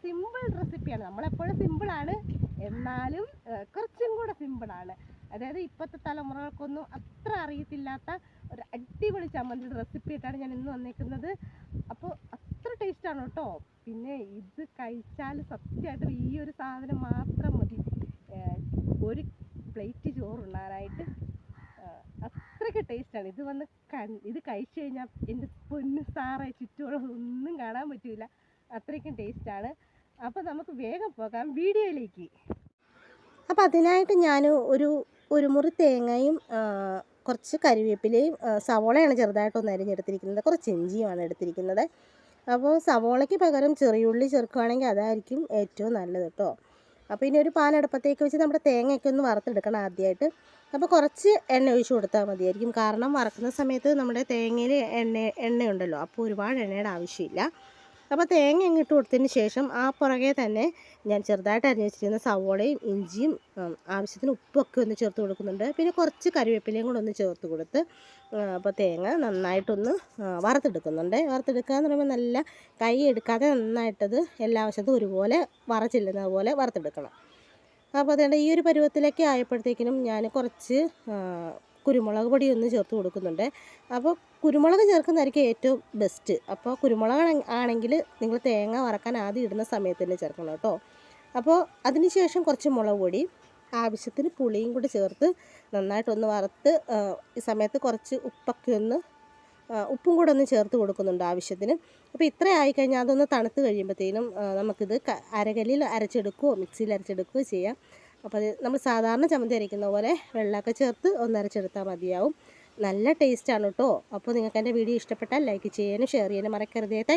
Simple റെസിപ്പിയാണ്. നമ്മളെപ്പോഴും സിമ്പിളാണ്, എന്നാലും കുറച്ചും കൂടെ സിമ്പിളാണ്. അതായത് ഇപ്പോഴത്തെ തലമുറകൾക്കൊന്നും അത്ര അറിയത്തില്ലാത്ത ഒരു അടിപൊളി ചമ്മന്തിയുടെ റെസിപ്പി ആയിട്ടാണ് ഞാൻ ഇന്ന് വന്നേക്കുന്നത്. അപ്പോൾ അത്ര ടേസ്റ്റാണ് കേട്ടോ. പിന്നെ ഇത് കഴിച്ചാൽ സത്യമായിട്ടും ഈ ഒരു സാധനം മാത്രം മതി ഒരു പ്ലേറ്റ് ചോറുണ്ണാനായിട്ട്. അത്രയ്ക്ക് ടേസ്റ്റാണ്. ഇത് കഴിച്ചു കഴിഞ്ഞാൽ എൻ്റെ പൊന്നു സാറേ ചുറ്റുമുള്ളതൊന്നും കാണാൻ പറ്റില്ല, അത്രയ്ക്കും ടേസ്റ്റാണ്. അപ്പോൾ നമുക്ക് വേഗം പോകാം വീഡിയോയിലേക്ക്. അപ്പോൾ അതിനായിട്ട് ഞാൻ ഒരു മുറി തേങ്ങയും കുറച്ച് കരിവേപ്പിലയും സവോളയാണ് ചെറുതായിട്ടൊന്ന് അരിഞ്ഞെടുത്തിരിക്കുന്നത്, കുറച്ച് ഇഞ്ചിയുമാണ് എടുത്തിരിക്കുന്നത്. അപ്പോൾ സവോളയ്ക്ക് പകരം ചെറിയുള്ളി ചേർക്കുകയാണെങ്കിൽ അതായിരിക്കും ഏറ്റവും നല്ലത് കേട്ടോ. അപ്പോൾ ഇനി ഒരു പാൻ അടുപ്പത്തേക്ക് വെച്ച് നമ്മുടെ തേങ്ങയൊക്കെ ഒന്ന് വറുത്തെടുക്കണം ആദ്യമായിട്ട്. അപ്പോൾ കുറച്ച് എണ്ണ ഒഴിച്ച് കൊടുത്താൽ മതിയായിരിക്കും, കാരണം വറക്കുന്ന സമയത്ത് നമ്മുടെ തേങ്ങയിൽ എണ്ണയുണ്ടല്ലോ, അപ്പോൾ ഒരുപാട് എണ്ണയുടെ ആവശ്യമില്ല. അപ്പോൾ തേങ്ങ ഇട്ട് കൊടുത്തതിന് ശേഷം ആ പുറകെ തന്നെ ഞാൻ ചെറുതായിട്ട് അരിഞ്ഞ് വെച്ചിരിക്കുന്ന സവോളയും ഇഞ്ചിയും ആവശ്യത്തിന് ഉപ്പൊക്കെ ഒന്ന് ചേർത്ത് കൊടുക്കുന്നുണ്ട്. പിന്നെ കുറച്ച് കറിവേപ്പിലയും കൂടെ ഒന്ന് ചേർത്ത് കൊടുത്ത് അപ്പോൾ തേങ്ങ നന്നായിട്ടൊന്ന് വറുത്തെടുക്കുന്നുണ്ട്. വറുത്തെടുക്കുക എന്ന് പറയുമ്പോൾ നല്ല കൈ എടുക്കാതെ നന്നായിട്ടത് എല്ലാ വശത്തും ഒരുപോലെ വറച്ചില്ലുന്നത് പോലെ വറുത്തെടുക്കണം. അപ്പോൾ അതുകൊണ്ട് ഈ ഒരു പരുവത്തിലേക്ക് ആയപ്പോഴത്തേക്കിനും ഞാൻ കുറച്ച് കുരുമുളക് പൊടി ഒന്ന് ചേർത്ത് കൊടുക്കുന്നുണ്ട്. അപ്പോൾ കുരുമുളക് ചേർക്കുന്നതായിരിക്കും ഏറ്റവും ബെസ്റ്റ്. അപ്പോൾ കുരുമുളക് ആണെങ്കിൽ നിങ്ങൾ തേങ്ങ വറക്കാൻ ആദ്യം ഇടുന്ന സമയത്ത് തന്നെ ചേർക്കണം കേട്ടോ. അപ്പോൾ അതിന് ശേഷം കുറച്ച് മുളക് പൊടി, ആവശ്യത്തിന് പുളിയും കൂടി ചേർത്ത് നന്നായിട്ടൊന്ന് വറുത്ത് ഈ സമയത്ത് കുറച്ച് ഉപ്പും കൂടെ ഒന്ന് ചേർത്ത് കൊടുക്കുന്നുണ്ട് ആവശ്യത്തിന്. അപ്പോൾ ഇത്ര ആയിക്കഴിഞ്ഞാൽ അതൊന്ന് തണുത്ത് കഴിയുമ്പോഴത്തേനും നമുക്കിത് അരകല്ലിൽ അരച്ചെടുക്കുകയോ മിക്സിയിൽ അരച്ചെടുക്കുകയോ ചെയ്യാം. അപ്പോൾ അത് നമ്മൾ സാധാരണ ചമ്മന്തി അരയ്ക്കുന്ന പോലെ വെള്ളമൊക്കെ ചേർത്ത് ഒന്ന് അരച്ചെടുത്താൽ മതിയാവും. നല്ല ടേസ്റ്റാണ് കേട്ടോ. അപ്പോൾ നിങ്ങൾക്ക് എൻ്റെ വീഡിയോ ഇഷ്ടപ്പെട്ടാൽ ലൈക്ക് ചെയ്യാനും ഷെയർ ചെയ്യാനും മറക്കരുതേ.